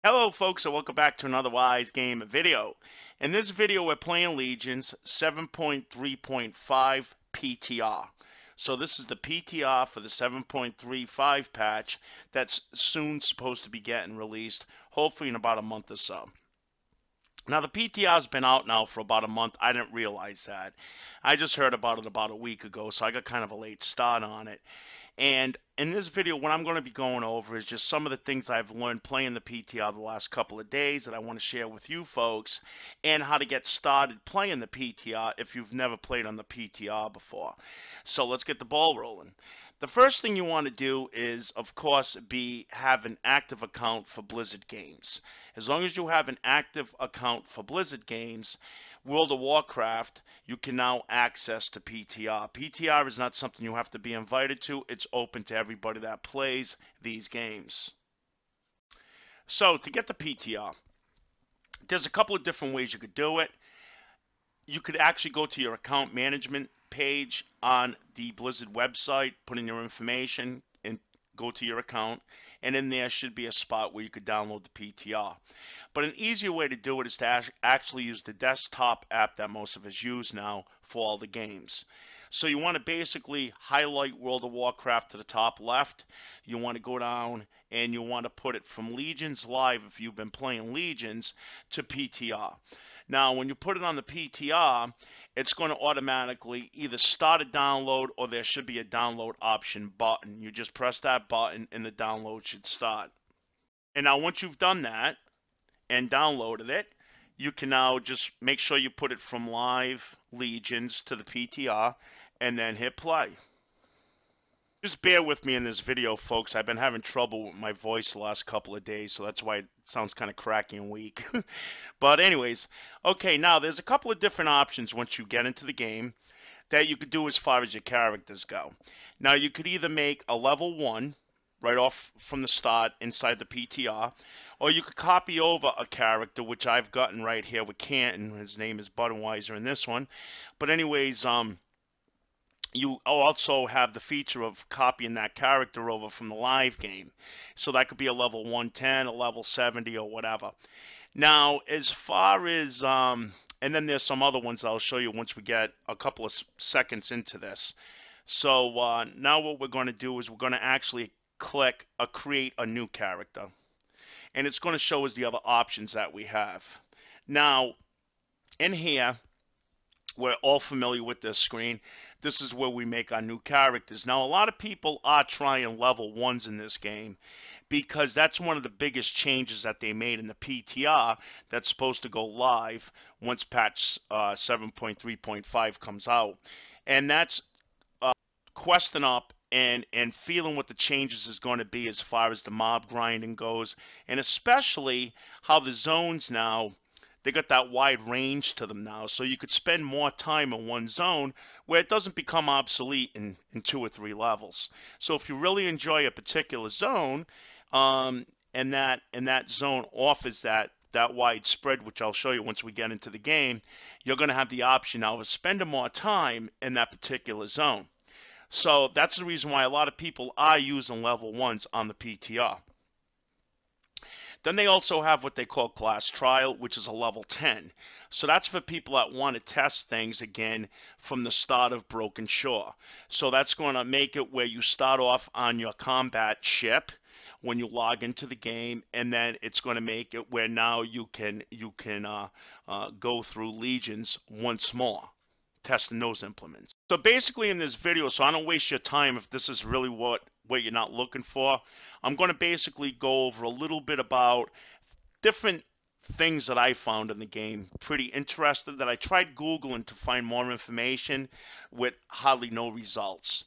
Hello folks and welcome back to another Wise Game video. In this video we're playing Legions 7.3.5 PTR. So this is the PTR for the 7.35 patch that's soon supposed to be getting released, hopefully in about a month or so. Now the PTR's been out now for about a month. I didn't realize that. I just heard about it about a week ago, so I got kind of a late start on it. And in this video, what I'm going to be going over is just some of the things I've learned playing the PTR the last couple of days that I want to share with you folks, and how to get started playing the PTR if you've never played on the PTR before. So let's get the ball rolling. The first thing you want to do is, of course, have an active account for Blizzard games. As long as you have an active account for Blizzard games, World of Warcraft, you can now access to PTR. PTR is not something you have to be invited to. It's open to everybody that plays these games. So to get the PTR, there's a couple of different ways you could do it. You could actually go to your account management page on the Blizzard website, put in your information, and go to your account, and in there should be a spot where you could download the PTR. But an easier way to do it is to actually use the desktop app that most of us use now for all the games. So you want to basically highlight World of Warcraft to the top left. You want to go down and you want to put it from Legions Live, if you've been playing Legions, to PTR. Now, when you put it on the PTR, it's going to automatically either start a download, or there should be a download option button. You just press that button and the download should start. And now once you've done that and downloaded it, you can now just make sure you put it from Live Legions to the PTR and then hit play. Just bear with me in this video, folks. I've been having trouble with my voice the last couple of days, so that's why it sounds kind of cracky and weak. But anyways, okay, now there's a couple of different options once you get into the game that you could do as far as your characters go. Now, you could either make a level 1 right off from the start inside the PTR, or you could copy over a character, which I've gotten right here with Canton. His name is Budweiser in this one. But anyways, you also have the feature of copying that character over from the live game. So that could be a level 110, a level 70, or whatever. Now, as far as, and then there's some other ones I'll show you once we get a couple of seconds into this. So now what we're going to do is we're going to actually click create a new character. And it's going to show us the other options that we have. Now, in here, we're all familiar with this screen. This is where we make our new characters. Now, a lot of people are trying level 1s in this game because that's one of the biggest changes that they made in the PTR that's supposed to go live once patch 7.3.5 comes out. And that's questing up and feeling what the changes is going to be as far as the mob grinding goes, and especially how the zones now, they got that wide range to them now, so you could spend more time in one zone where it doesn't become obsolete in 2 or 3 levels. So if you really enjoy a particular zone, and that zone offers that wide spread, which I'll show you once we get into the game, you're going to have the option now of spending more time in that particular zone. So that's the reason why a lot of people are using level 1s on the PTR. Then they also have what they call class trial, which is a level 10. So that's for people that want to test things again from the start of Broken Shore. So that's going to make it where you start off on your combat ship when you log into the game, and then it's going to make it where now you can go through Legions once more, testing those implements. So basically in this video, so I don't waste your time if this is really what you're not looking for, I'm going to basically go over a little bit about different things that I found in the game. Pretty interested that I tried Googling to find more information with hardly no results.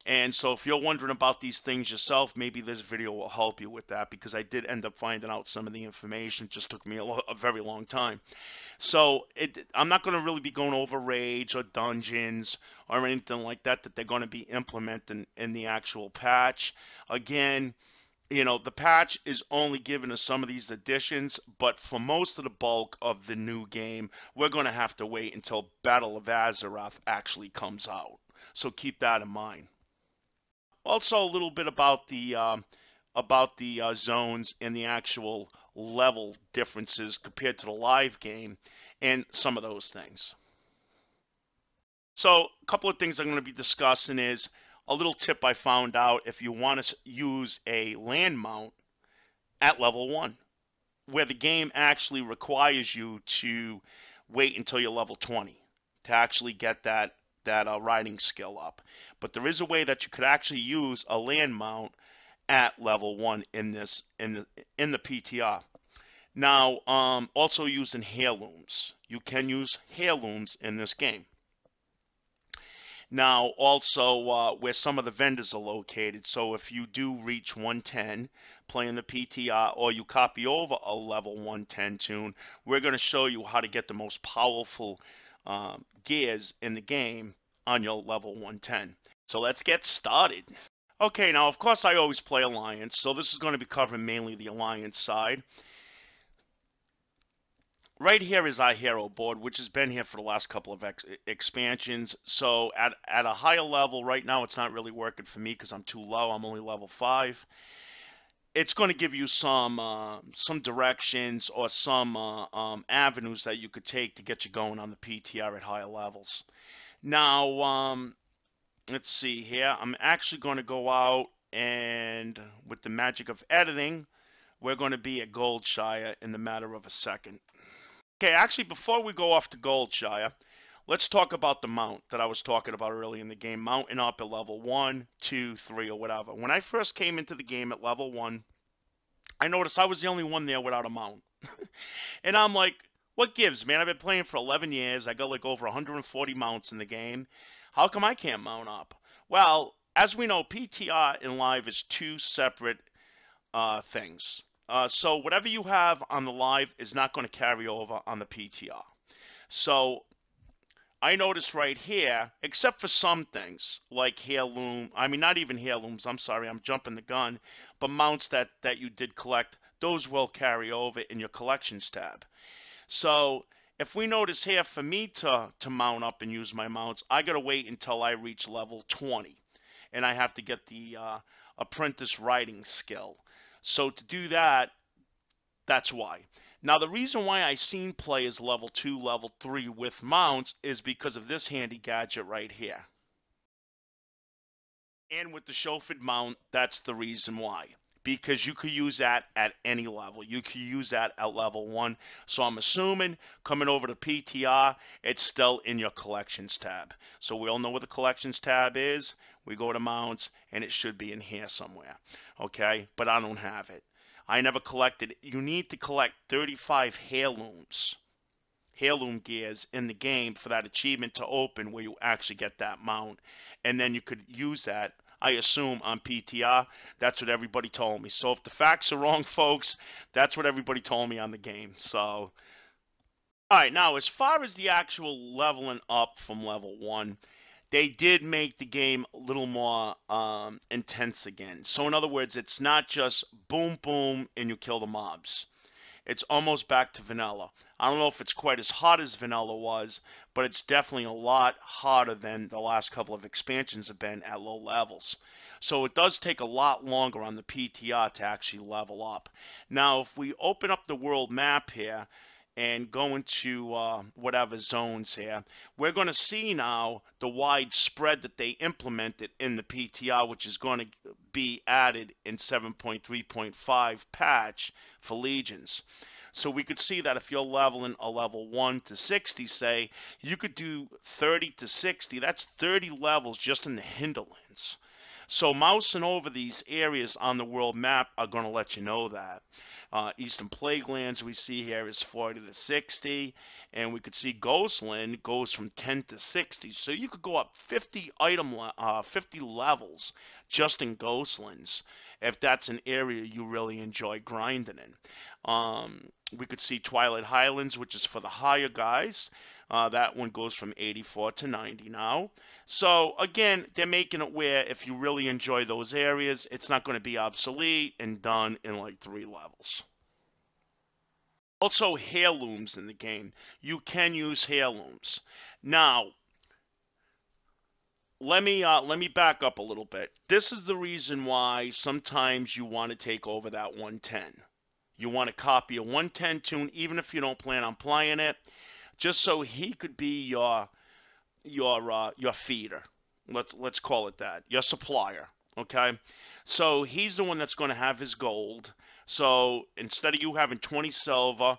And so if you're wondering about these things yourself, maybe this video will help you with that, because I did end up finding out some of the information. It just took me a very long time. So I'm not going to really be going over raids or dungeons or anything like that they're going to be implementing in the actual patch. Again, you know, the patch is only giving us some of these additions, but for most of the bulk of the new game, we're going to have to wait until Battle of Azeroth actually comes out. So keep that in mind. Also, a little bit about the zones in the actual level differences compared to the live game and some of those things. So a couple of things I'm going to be discussing is a little tip I found out if you want to use a land mount at level 1, where the game actually requires you to wait until you're level 20 to actually get that riding skill up. But there is a way that you could actually use a land mount at level 1 in the PTR. Now, also using heirlooms. You can use heirlooms in this game. Now, also where some of the vendors are located. So if you do reach 110 playing the PTR, or you copy over a level 110 toon, we're going to show you how to get the most powerful gears in the game on your level 110. So let's get started. Okay, now of course I always play Alliance, so this is going to be covering mainly the Alliance side. Right here is our hero board, which has been here for the last couple of expansions. So at a higher level, right now it's not really working for me because I'm too low. I'm only level 5. It's going to give you some directions or some avenues that you could take to get you going on the PTR at higher levels. Now, let's see here. I'm actually going to go out and, with the magic of editing, we're going to be at Goldshire in the matter of a second. Okay, actually, before we go off to Goldshire, let's talk about the mount that I was talking about early in the game, mounting up at level 1, 2, 3, or whatever. When I first came into the game at level 1, I noticed I was the only one there without a mount. And I'm like, what gives, man? I've been playing for 11 years. I got like over 140 mounts in the game. How come I can't mount up? Well, as we know, PTR and live is two separate things. So whatever you have on the live is not going to carry over on the PTR. So I notice right here, except for some things like heirloom, I mean not even heirlooms, I'm sorry, I'm jumping the gun, but mounts that you did collect, those will carry over in your collections tab. So if we notice here, for me to mount up and use my mounts, I gotta wait until I reach level 20. And I have to get the apprentice riding skill. So to do that, that's why. Now the reason why I seen players level 2, level 3 with mounts is because of this handy gadget right here. And with the chauffeured mount, that's the reason why. Because you could use that at any level. You could use that at level 1. So I'm assuming coming over to PTR, it's still in your collections tab. So we all know where the collections tab is. We go to mounts, and it should be in here somewhere. Okay, but I don't have it. I never collected it. You need to collect 35 heirloom gears in the game for that achievement to open where you actually get that mount. And then you could use that, I assume, on PTR. That's what everybody told me. So if the facts are wrong, folks, that's what everybody told me on the game. So, alright, now as far as the actual leveling up from level 1, they did make the game a little more intense again. So in other words, it's not just boom, boom, and you kill the mobs. It's almost back to vanilla. I don't know if it's quite as hot as vanilla was, but it's definitely a lot hotter than the last couple of expansions have been at low levels. So it does take a lot longer on the PTR to actually level up. Now, if we open up the world map here, and go into whatever zones here, we're going to see now the wide spread that they implemented in the PTR, which is going to be added in 7.3.5 patch for legions. So we could see that if you're leveling a level 1 to 60, say, you could do 30 to 60. That's 30 levels just in the hinterlands. So mousing over these areas on the world map are going to let you know that. Eastern Plaguelands we see here is 40 to 60, and we could see Ghostland goes from 10 to 60. So you could go up 50 levels just in Ghostlands if that's an area you really enjoy grinding in. We could see Twilight Highlands, which is for the higher guys. That one goes from 84 to 90 now. So again, they're making it where if you really enjoy those areas, it's not going to be obsolete and done in like 3 levels. Also, heirlooms in the game. You can use heirlooms. Now, let me back up a little bit. This is the reason why sometimes you want to take over that 110. You want to copy a 110 toon, even if you don't plan on playing it, just so he could be your feeder. Let's call it that. Your supplier. Okay, so he's the one that's going to have his gold. So instead of you having 20 silver,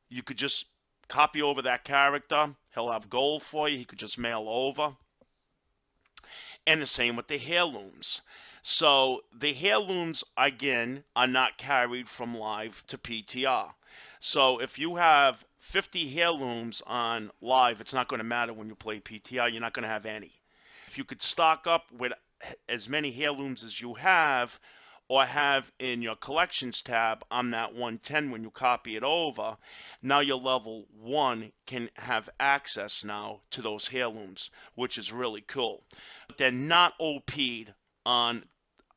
you could just copy over that character. He'll have gold for you. He could just mail over. And the same with the heirlooms. So the heirlooms, again, are not carried from live to PTR. So if you have 50 heirlooms on live, it's not going to matter when you play PTR. You're not going to have any. If you could stock up with as many heirlooms as you have, or have in your collections tab on that 110 when you copy it over, now your level 1 can have access now to those heirlooms, which is really cool. But they're not OP'd on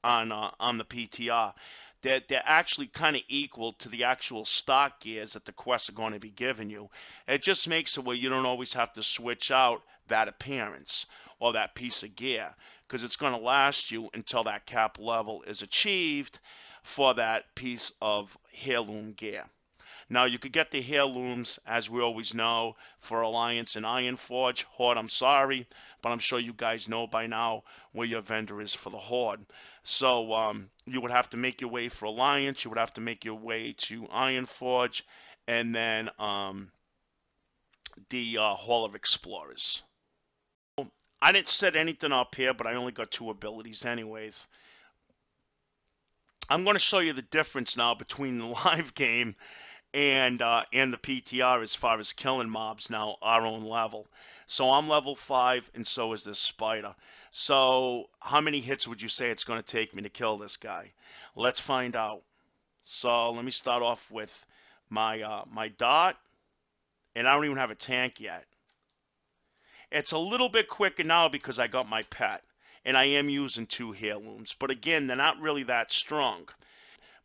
the PTR. They're actually kind of equal to the actual stock gears that the quests are going to be giving you. It just makes it where you don't always have to switch out that appearance or that piece of gear, because it's going to last you until that cap level is achieved for that piece of heirloom gear. Now, you could get the heirlooms, as we always know, for Alliance and Ironforge. Horde, I'm sorry, but I'm sure you guys know by now where your vendor is for the Horde. So you would have to make your way for Alliance, you would have to make your way to Ironforge, and then the Hall of Explorers. I didn't set anything up here, but I only got 2 abilities anyways. I'm going to show you the difference now between the live game and the PTR as far as killing mobs now, our own level. So I'm level 5, and so is this spider. So how many hits would you say it's going to take me to kill this guy? Let's find out. So let me start off with my dot, and I don't even have a tank yet. It's a little bit quicker now because I got my pet, and I am using 2 heirlooms. But again, they're not really that strong.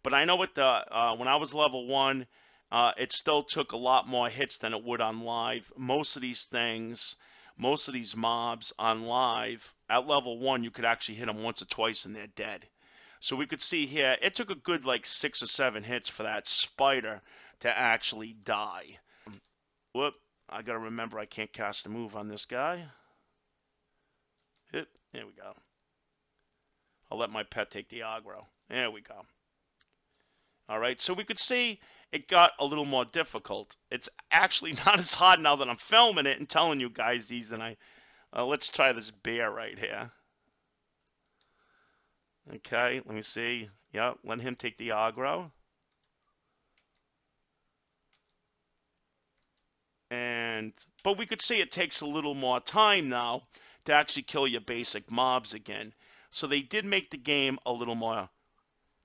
But I know with the when I was level 1, it still took a lot more hits than it would on live. Most of these things, most of these mobs on live, at level 1, you could actually hit them once or twice and they're dead. So we could see here, it took a good like 6 or 7 hits for that spider to actually die. Whoop. I gotta remember I can't cast a move on this guy. Hit. There we go. I'll let my pet take the aggro. There we go. Alright, so we could see it got a little more difficult. It's actually not as hard now that I'm filming it and telling you guys these than let's try this bear right here. Okay, let me see. Yep, let him take the aggro. But we could see it takes a little more time now to actually kill your basic mobs again. So they did make the game a little more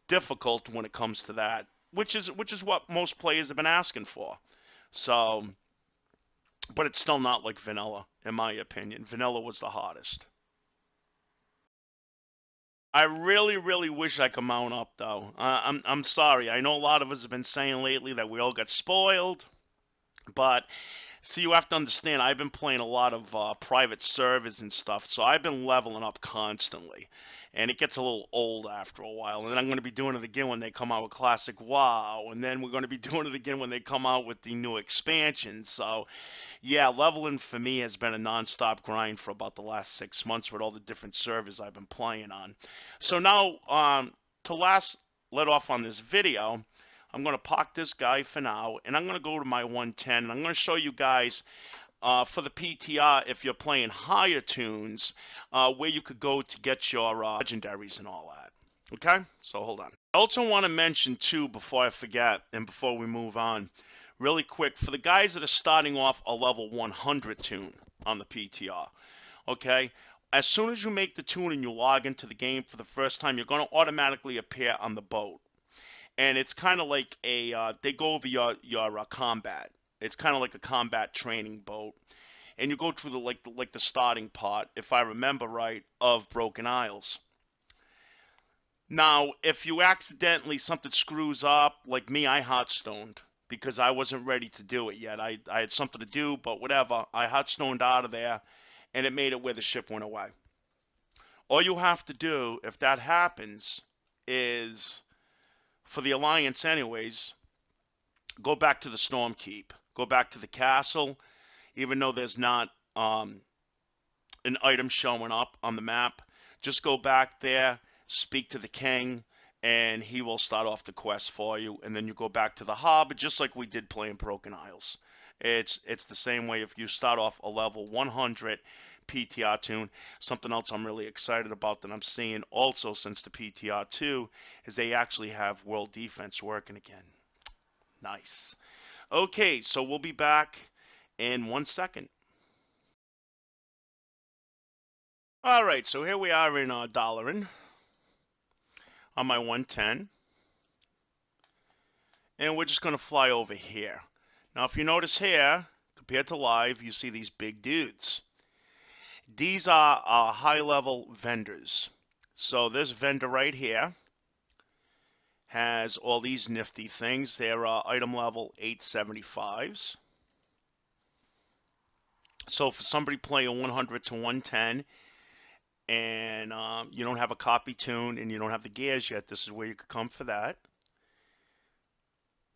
difficult when it comes to that, which is what most players have been asking for. So, but it's still not like vanilla, in my opinion. Vanilla was the hardest. I really, really wish I could mount up, though. I'm sorry. I know a lot of us have been saying lately that we all got spoiled, but see, you have to understand, I've been playing a lot of private servers and stuff, so I've been leveling up constantly. And it gets a little old after a while. And then I'm going to be doing it again when they come out with Classic WoW. And then we're going to be doing it again when they come out with the new expansion. So, yeah, leveling for me has been a non-stop grind for about the last 6 months with all the different servers I've been playing on. So now, to let off on this video, I'm going to park this guy for now, and I'm going to go to my 110, and I'm going to show you guys for the PTR, if you're playing higher toons, where you could go to get your legendaries and all that. Okay? So hold on. I also want to mention, too, before I forget, and before we move on, really quick, for the guys that are starting off a level 100 toon on the PTR, okay? As soon as you make the toon and you log into the game for the first time, you're going to automatically appear on the boat. And it's kind of like a, they go over your combat. It's kind of like a combat training boat. And you go through the starting part, if I remember right, of Broken Isles. Now, if you accidentally, something screws up, like me, I hotstoned because I wasn't ready to do it yet. I had something to do, but whatever. I hotstoned out of there, and it made it where the ship went away. All you have to do, if that happens, is, for the Alliance anyways, go back to the Storm Keep. Go back to the castle, even though there's not an item showing up on the map. Just go back there, speak to the king, and he will start off the quest for you. And then you go back to the hub, just like we did playing Broken Isles. It's the same way if you start off a level 100 PTR toon. Something else I'm really excited about that I'm seeing also since the PTR 2 is they actually have world defense working again. Nice. Okay, so we'll be back in 1 second. All right, so here we are in Dollarin on my 110. And we're just going to fly over here. Now, if you notice here, compared to live, you see these big dudes. These are high-level vendors. So this vendor right here has all these nifty things. They're item level 875s. So for somebody playing 100 to 110, and you don't have a copy toon and you don't have the gears yet, this is where you could come for that.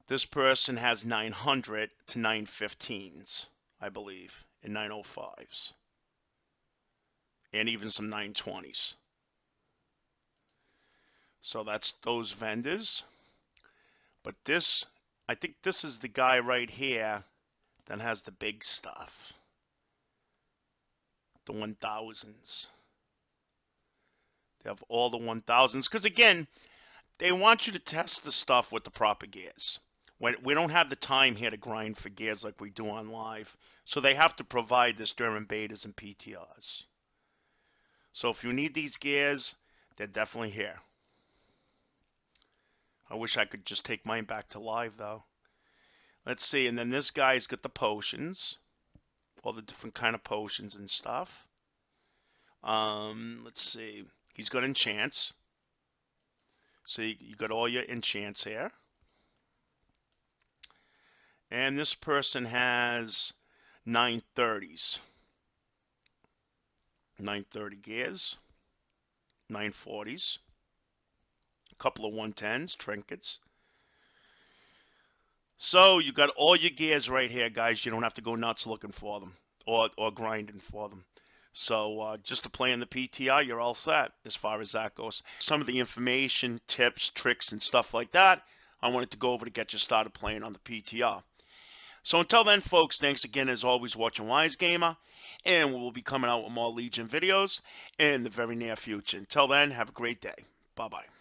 This person has 900 to 915s, I believe, and 905s, and even some 920s. So that's those vendors. But this, I think this is the guy right here that has the big stuff, the 1000s. They have all the 1000s, because again, they want you to test the stuff with the proper gears. We don't have the time here to grind for gears like we do on live, so they have to provide this during betas and PTRs. So if you need these gears, they're definitely here. I wish I could just take mine back to live though. Let's see, and then this guy's got the potions, all the different kind of potions and stuff. Let's see, he's got enchants. So you got all your enchants here. And this person has 930s. 930 gears. 940s. A couple of 110s, trinkets. So you got all your gears right here, guys. You don't have to go nuts looking for them or grinding for them. So just to play in the PTR, you're all set as far as that goes. Some of the information, tips, tricks, and stuff like that, I wanted to go over to get you started playing on the PTR. So until then, folks, thanks again as always watching Wise Gamer, and we will be coming out with more Legion videos in the very near future. Until then, have a great day. Bye-bye.